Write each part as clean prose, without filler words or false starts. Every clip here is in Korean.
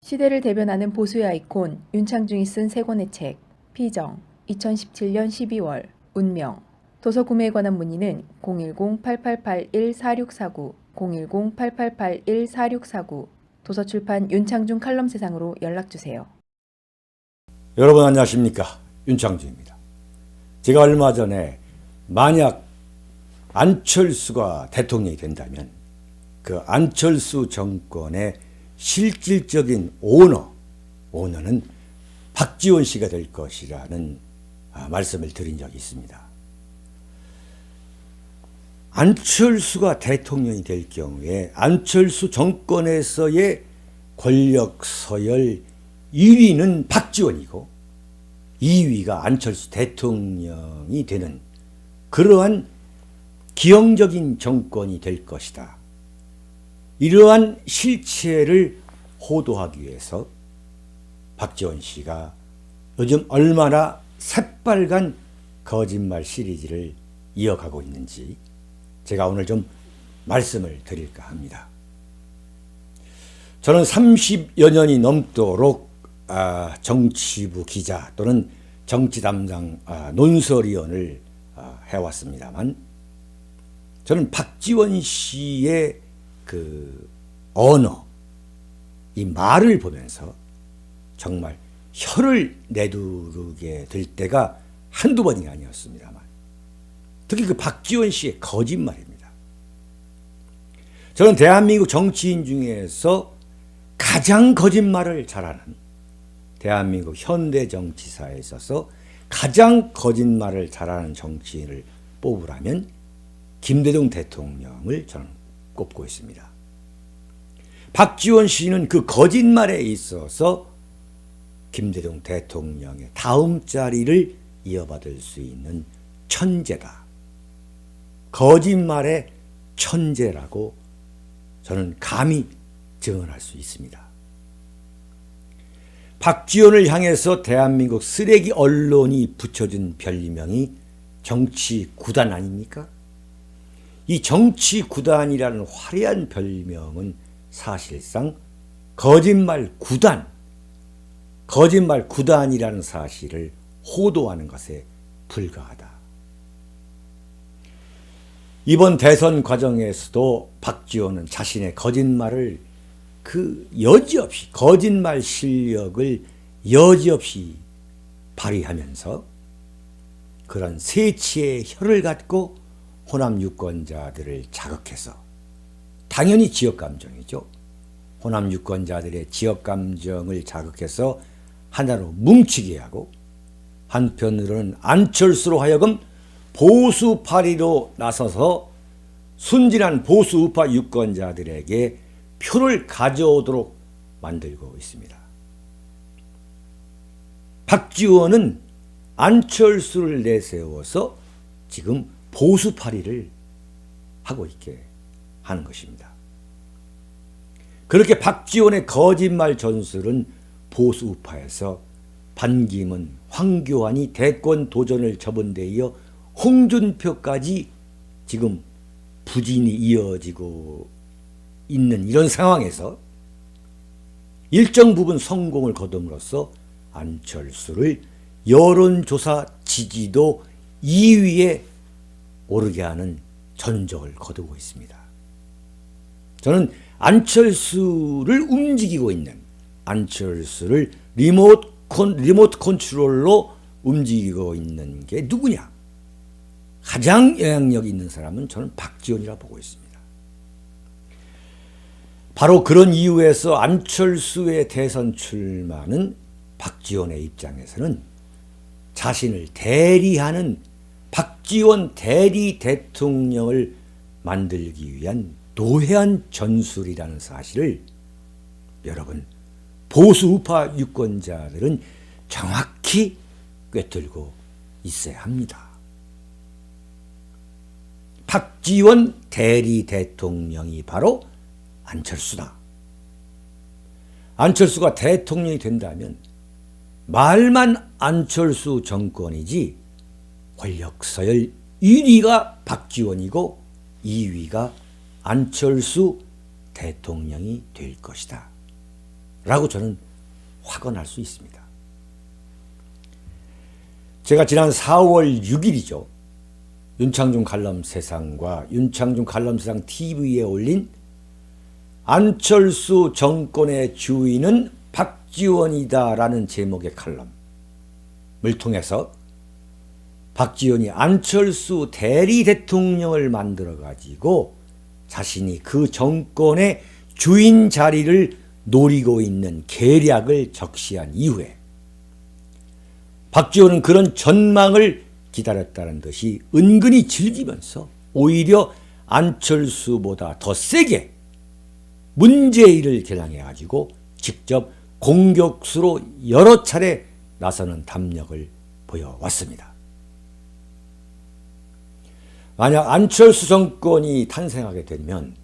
시대를 대변하는 보수의 아이콘 윤창중이 쓴 세 권의 책 피정 2017년 12월 운명 도서 구매에 관한 문의는 010-8881-4649 010-8881-4649 도서출판 윤창중 칼럼세상으로 연락주세요. 여러분 안녕하십니까? 윤창중입니다. 제가 얼마 전에 만약 안철수가 대통령이 된다면 그 안철수 정권의 실질적인 오너는 박지원 씨가 될 것이라는 말씀을 드린 적이 있습니다. 안철수가 대통령이 될 경우에 안철수 정권에서의 권력 서열 1위는 박지원이고 2위가 안철수 대통령이 되는 그러한 기형적인 정권이 될 것이다. 이러한 실체를 호도하기 위해서 박지원 씨가 요즘 얼마나 새빨간 거짓말 시리즈를 이어가고 있는지 제가 오늘 좀 말씀을 드릴까 합니다. 저는 30여 년이 넘도록 정치부 기자 또는 정치 담당 논설위원을 해왔습니다만 저는 박지원 씨의 그 언어, 이 말을 보면서 정말 혀를 내두르게 될 때가 한두 번이 아니었습니다만 특히 그 박지원 씨의 거짓말입니다. 저는 대한민국 정치인 중에서 가장 거짓말을 잘하는 대한민국 현대 정치사에 있어서 가장 거짓말을 잘하는 정치인을 뽑으라면 김대중 대통령을 저는 꼽고 있습니다. 박지원 씨는 그 거짓말에 있어서 김대중 대통령의 다음 자리를 이어받을 수 있는 천재다. 거짓말의 천재라고 저는 감히 증언할 수 있습니다. 박지원을 향해서 대한민국 쓰레기 언론이 붙여준 별명이 정치 구단 아닙니까? 이 정치 구단이라는 화려한 별명은 사실상 거짓말 구단이라는 사실을 호도하는 것에 불과하다. 이번 대선 과정에서도 박지원은 자신의 거짓말을 거짓말 실력을 여지없이 발휘하면서 그런 세치의 혀를 갖고 호남 유권자들을 자극해서 당연히 지역감정이죠. 호남 유권자들의 지역감정을 자극해서 하나로 뭉치게 하고 한편으로는 안철수로 하여금 보수파리로 나서서 순진한 보수 우파 유권자들에게 표를 가져오도록 만들고 있습니다. 박지원은 안철수를 내세워서 지금 보수파리를 하고 있게 하는 것입니다. 그렇게 박지원의 거짓말 전술은 보수 우파에서 반기문, 황교안이 대권 도전을 접은 데 이어 홍준표까지 지금 부진이 이어지고 있는 이런 상황에서 일정 부분 성공을 거둠으로써 안철수를 여론조사 지지도 2위에 오르게 하는 전적을 거두고 있습니다. 저는 안철수를 움직이고 있는 안철수를 리모트 컨트롤로 움직이고 있는 게 누구냐? 가장 영향력 있는 사람은 저는 박지원이라 보고 있습니다. 바로 그런 이유에서 안철수의 대선 출마는 박지원의 입장에서는 자신을 대리하는 박지원 대리 대통령을 만들기 위한 노회한 전술이라는 사실을 여러분 보수 우파 유권자들은 정확히 꿰뚫고 있어야 합니다. 박지원 대리 대통령이 바로 안철수다. 안철수가 대통령이 된다면 말만 안철수 정권이지 권력 서열 1위가 박지원이고 2위가 안철수 대통령이 될 것이다. 라고 저는 확언할 수 있습니다. 제가 지난 4월 6일이죠. 윤창중 관람세상과 윤창중 관람세상 TV에 올린 안철수 정권의 주인은 박지원이다라는 제목의 칼럼을 통해서 박지원이 안철수 대리 대통령을 만들어가지고 자신이 그 정권의 주인 자리를 노리고 있는 계략을 적시한 이후에 박지원은 그런 전망을 기다렸다는 듯이 은근히 즐기면서 오히려 안철수보다 더 세게 문재인을 겨냥해가지고 직접 공격수로 여러 차례 나서는 담력을 보여왔습니다. 만약 안철수 정권이 탄생하게 되면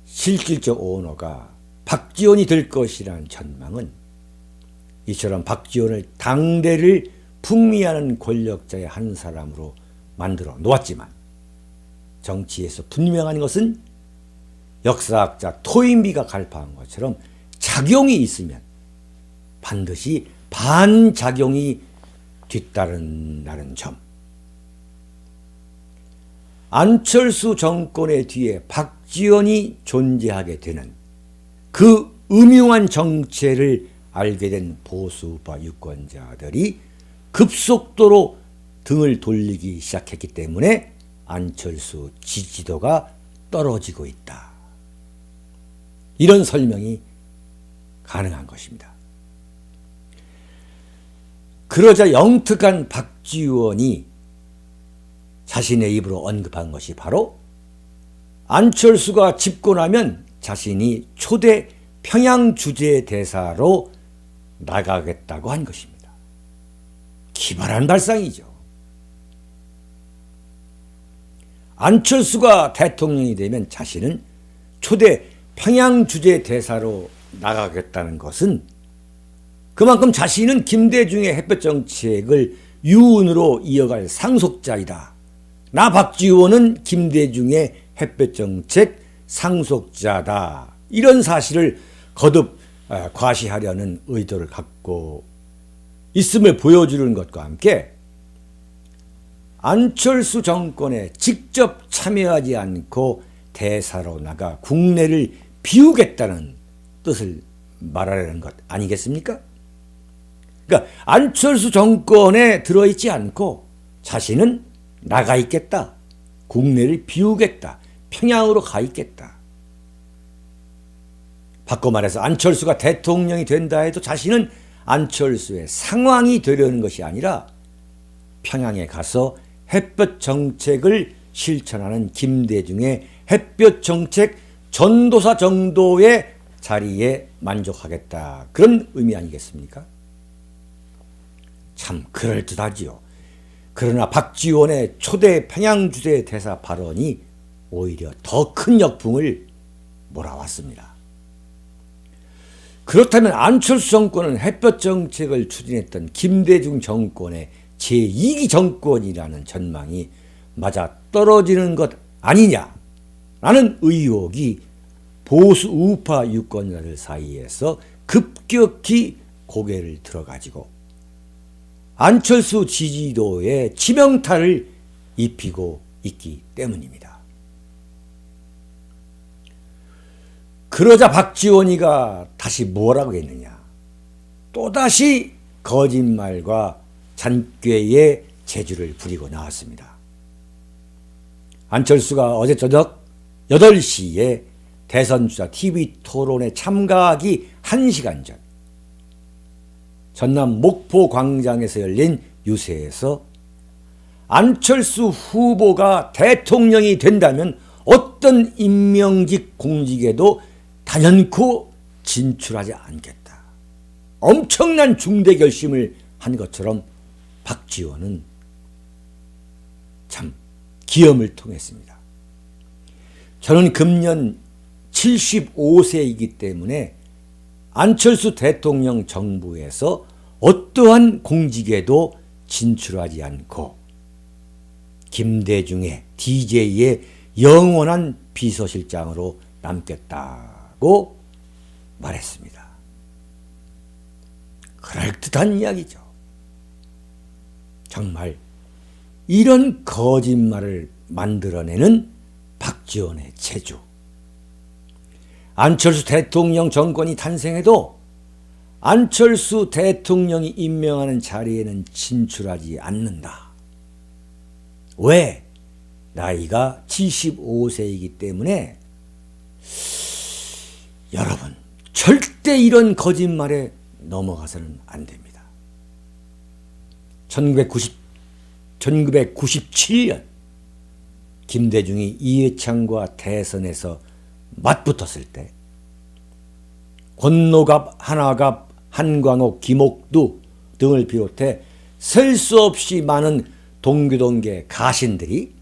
실질적 오너가 박지원이 될 것이라는 전망은 이처럼 박지원을 당대를 풍미하는 권력자의 한 사람으로 만들어 놓았지만 정치에서 분명한 것은 역사학자 토인비가 갈파한 것처럼 작용이 있으면 반드시 반작용이 뒤따른다는 점. 안철수 정권의 뒤에 박지원이 존재하게 되는 그 음흉한 정체를 알게 된 보수우파 유권자들이 급속도로 등을 돌리기 시작했기 때문에 안철수 지지도가 떨어지고 있다. 이런 설명이 가능한 것입니다. 그러자 영특한 박지원이 자신의 입으로 언급한 것이 바로 안철수가 집권하면 자신이 초대 평양 주재 대사로 나가겠다고 한 것입니다. 기발한 발상이죠. 안철수가 대통령이 되면 자신은 초대 평양 주재 대사로 나가겠다는 것은 그만큼 자신은 김대중의 햇볕 정책을 유운으로 이어갈 상속자이다. 나 박지원은 김대중의 햇볕 정책 상속자다. 이런 사실을 거듭 과시하려는 의도를 갖고 있음을 보여주는 것과 함께 안철수 정권에 직접 참여하지 않고 대사로 나가 국내를 비우겠다는 뜻을 말하려는 것 아니겠습니까? 그러니까 안철수 정권에 들어있지 않고 자신은 나가 있겠다. 국내를 비우겠다. 평양으로 가 있겠다. 바꿔 말해서 안철수가 대통령이 된다 해도 자신은 안철수의 상황이 되려는 것이 아니라 평양에 가서 햇볕 정책을 실천하는 김대중의 햇볕 정책 전도사 정도의 자리에 만족하겠다. 그런 의미 아니겠습니까? 참 그럴듯하지요. 그러나 박지원의 초대 평양주재 대사 발언이 오히려 더 큰 역풍을 몰아왔습니다. 그렇다면 안철수 정권은 햇볕 정책을 추진했던 김대중 정권의 제2기 정권이라는 전망이 맞아 떨어지는 것 아니냐라는 의혹이 보수 우파 유권자들 사이에서 급격히 고개를 들어가지고 안철수 지지도에 치명타를 입히고 있기 때문입니다. 그러자 박지원이가 다시 뭐라고 했느냐. 또다시 거짓말과 잔꾀의 재주를 부리고 나왔습니다. 안철수가 어제 저녁 8시에 대선주자 TV토론에 참가하기 1시간 전 전남 목포 광장에서 열린 유세에서 안철수 후보가 대통령이 된다면 어떤 임명직 공직에도 단연코 진출하지 않겠다. 엄청난 중대 결심을 한 것처럼 박지원은 참 기염을 통했습니다. 저는 금년 75세이기 때문에 안철수 대통령 정부에서 어떠한 공직에도 진출하지 않고 김대중의 DJ의 영원한 비서실장으로 남겠다고 말했습니다. 그럴듯한 이야기죠. 정말 이런 거짓말을 만들어내는 박지원의 재주. 안철수 대통령 정권이 탄생해도 안철수 대통령이 임명하는 자리에는 진출하지 않는다. 왜? 나이가 75세이기 때문에. 여러분, 절대 이런 거짓말에 넘어가서는 안 됩니다. 1997년 김대중이 이회창과 대선에서 맞붙었을 때 권노갑, 한화갑, 한광옥, 김옥두 등을 비롯해 셀 수 없이 많은 동교동계 가신들이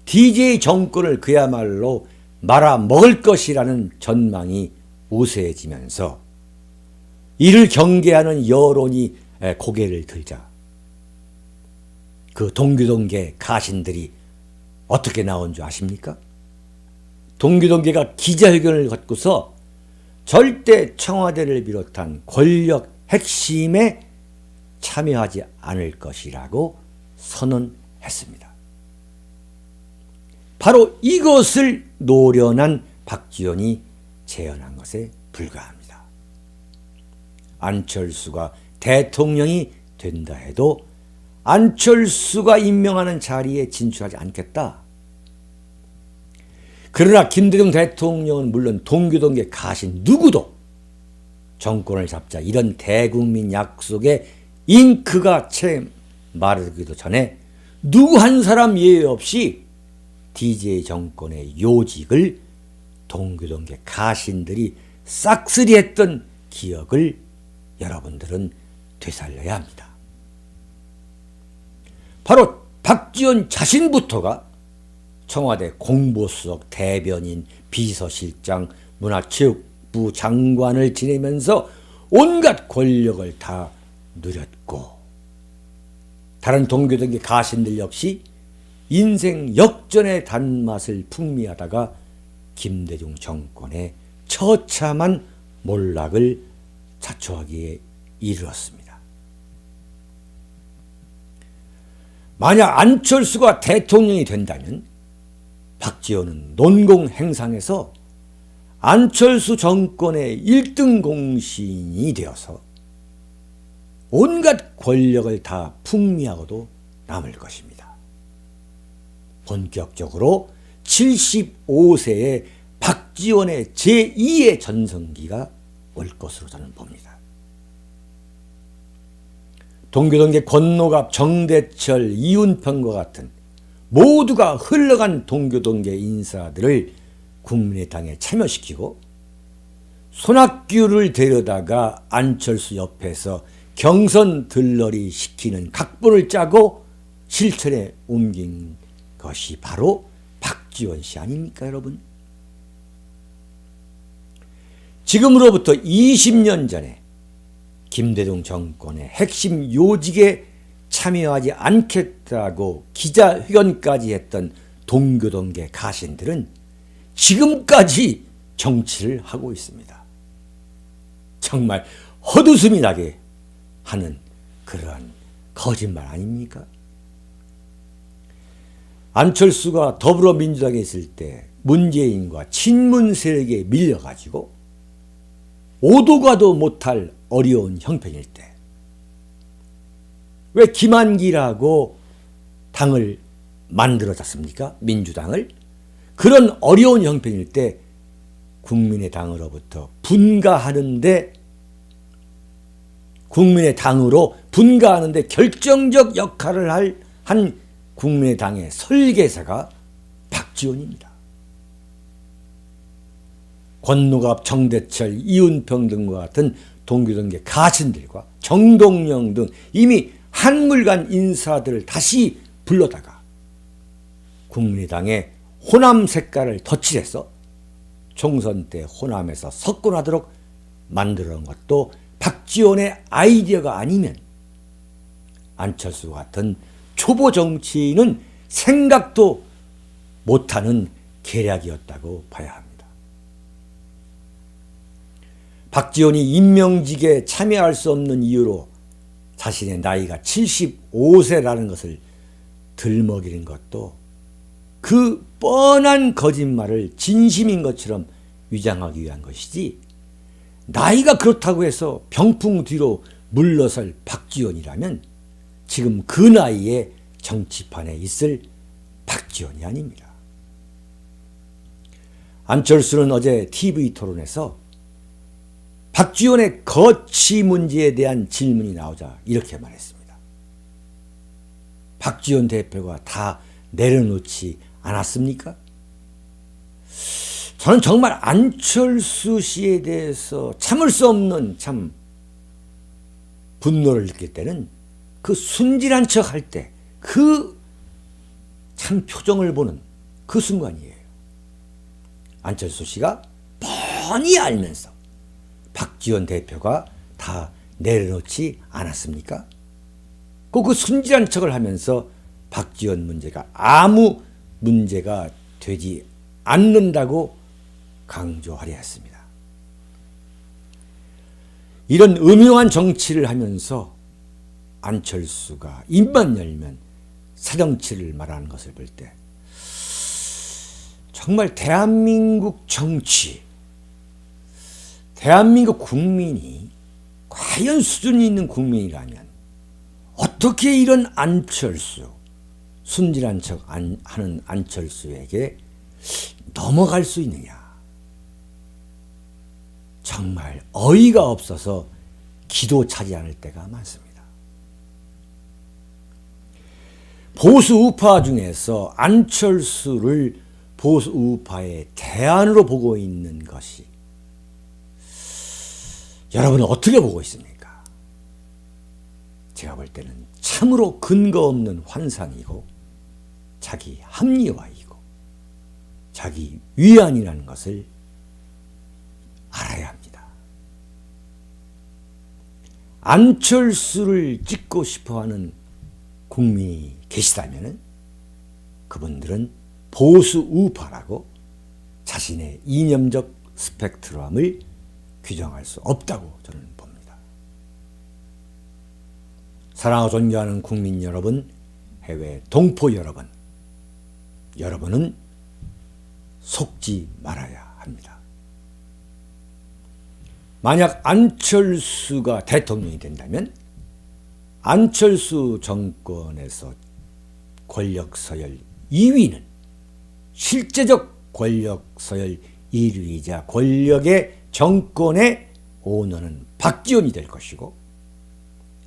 DJ 정권을 그야말로 말아먹을 것이라는 전망이 우세해지면서 이를 경계하는 여론이 고개를 들자 그 동교동계 가신들이 어떻게 나온 줄 아십니까? 동교동계가 기자회견을 갖고서 절대 청와대를 비롯한 권력 핵심에 참여하지 않을 것이라고 선언했습니다. 바로 이것을 노련한 박지원이 재현한 것에 불과합니다. 안철수가 대통령이 된다 해도 안철수가 임명하는 자리에 진출하지 않겠다. 그러나 김대중 대통령은 물론 동교동계 가신 누구도 정권을 잡자 이런 대국민 약속에 잉크가 채 마르기도 전에 누구 한 사람 예외 없이 DJ 정권의 요직을 동교동계 가신들이 싹쓸이했던 기억을 여러분들은 되살려야 합니다. 바로 박지원 자신부터가 청와대 공보수석, 대변인, 비서실장, 문화체육부 장관을 지내면서 온갖 권력을 다 누렸고 다른 동교동계 가신들 역시 인생 역전의 단맛을 풍미하다가 김대중 정권의 처참한 몰락을 자초하기에 이르렀습니다. 만약 안철수가 대통령이 된다면 박지원은 논공행상에서 안철수 정권의 1등 공신이 되어서 온갖 권력을 다 풍미하고도 남을 것입니다. 본격적으로 75세의 박지원의 제2의 전성기가 올 것으로 저는 봅니다. 동교동계 권노갑, 정대철, 이운평과 같은 모두가 흘러간 동교동계 인사들을 국민의당에 참여시키고 손학규를 데려다가 안철수 옆에서 경선 들러리 시키는 각본을 짜고 실천에 옮긴 것이 바로 박지원 씨 아닙니까, 여러분? 지금으로부터 20년 전에 김대중 정권의 핵심 요직에 참여하지 않겠다고 기자회견까지 했던 동교동계 가신들은 지금까지 정치를 하고 있습니다. 정말 헛웃음이 나게 하는 그러한 거짓말 아닙니까? 안철수가 더불어민주당에 있을 때 문재인과 친문 세력에 밀려가지고 오도 가도 못할 어려운 형편일 때 왜 김한길하고 당을 만들어졌습니까? 민주당을. 그런 어려운 형편일 때 국민의당으로부터 분가하는데 국민의당으로 분가하는데 결정적 역할을 한 국민의당의 설계사가 박지원입니다. 권노갑, 정대철, 이운평 등과 같은 동교동계 가신들과 정동영 등 이미 한물간 인사들을 다시 불러다가 국민의당의 호남 색깔을 덧칠해서 총선 때 호남에서 석권하도록 만들어 놓은 것도 박지원의 아이디어가 아니면 안철수 같은 초보 정치인은 생각도 못하는 계략이었다고 봐야 합니다. 박지원이 임명직에 참여할 수 없는 이유로 자신의 나이가 75세라는 것을 들먹이는 것도 그 뻔한 거짓말을 진심인 것처럼 위장하기 위한 것이지, 나이가 그렇다고 해서 병풍 뒤로 물러설 박지원이라면 지금 그 나이에 정치판에 있을 박지원이 아닙니다. 안철수는 어제 TV 토론에서 박지원의 거취 문제에 대한 질문이 나오자 이렇게 말했습니다. 박지원 대표가 다 내려놓지 않았습니까? 저는 정말 안철수 씨에 대해서 참을 수 없는 참 분노를 느낄 때는 그 순진한 척 할 때 그 참 표정을 보는 그 순간이에요. 안철수 씨가 뻔히 알면서 박지원 대표가 다 내려놓지 않았습니까? 그 순진한 척을 하면서 박지원 문제가 아무 문제가 되지 않는다고 강조하려 했습니다. 이런 음흉한 정치를 하면서 안철수가 입만 열면 사정치를 말하는 것을 볼 때 정말 대한민국 정치, 대한민국 국민이 과연 수준이 있는 국민이라면 어떻게 이런 안철수, 순진한 척 하는 안철수에게 넘어갈 수 있느냐. 정말 어이가 없어서 기도 차지 않을 때가 많습니다. 보수 우파 중에서 안철수를 보수 우파의 대안으로 보고 있는 것이 여러분은 어떻게 보고 있습니까? 제가 볼 때는 참으로 근거 없는 환상이고 자기 합리화이고 자기 위안이라는 것을 알아야 합니다. 안철수를 찍고 싶어하는 국민이 계시다면 그분들은 보수 우파라고 자신의 이념적 스펙트럼을 규정할 수 없다고 저는 봅니다. 사랑하고 존경하는 국민 여러분, 해외 동포 여러분, 여러분은 속지 말아야 합니다. 만약 안철수가 대통령이 된다면 안철수 정권에서 권력 서열 2위는 실제적 권력 서열 1위이자 권력의 정권의 오너는 박지원이 될 것이고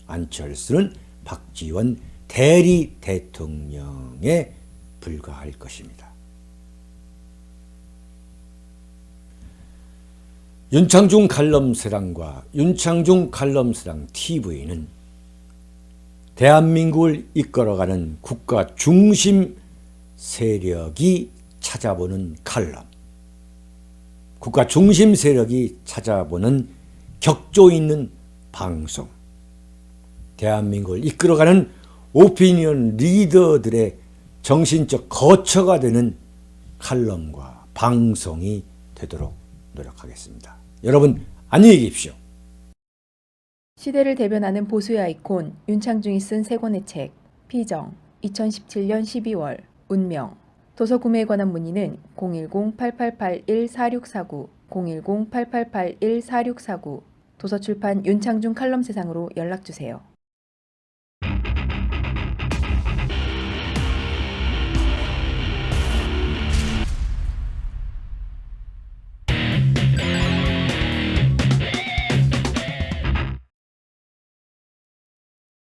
안철수는 박지원 대리 대통령에 불과할 것입니다. 윤창중 칼럼세랑과 윤창중 칼럼세랑 TV는 대한민국을 이끌어가는 국가 중심 세력이 찾아보는 칼럼, 국가 중심 세력이 찾아보는 격조 있는 방송, 대한민국을 이끌어가는 오피니언 리더들의 정신적 거처가 되는 칼럼과 방송이 되도록 노력하겠습니다. 여러분 안녕히 계십시오. 시대를 대변하는 보수의 아이콘 윤창중이 쓴 세 권의 책 피정 2017년 12월 운명 도서 구매에 관한 문의는 010-8881-4649 010-8881-4649 도서출판 윤창중 칼럼세상으로 연락주세요.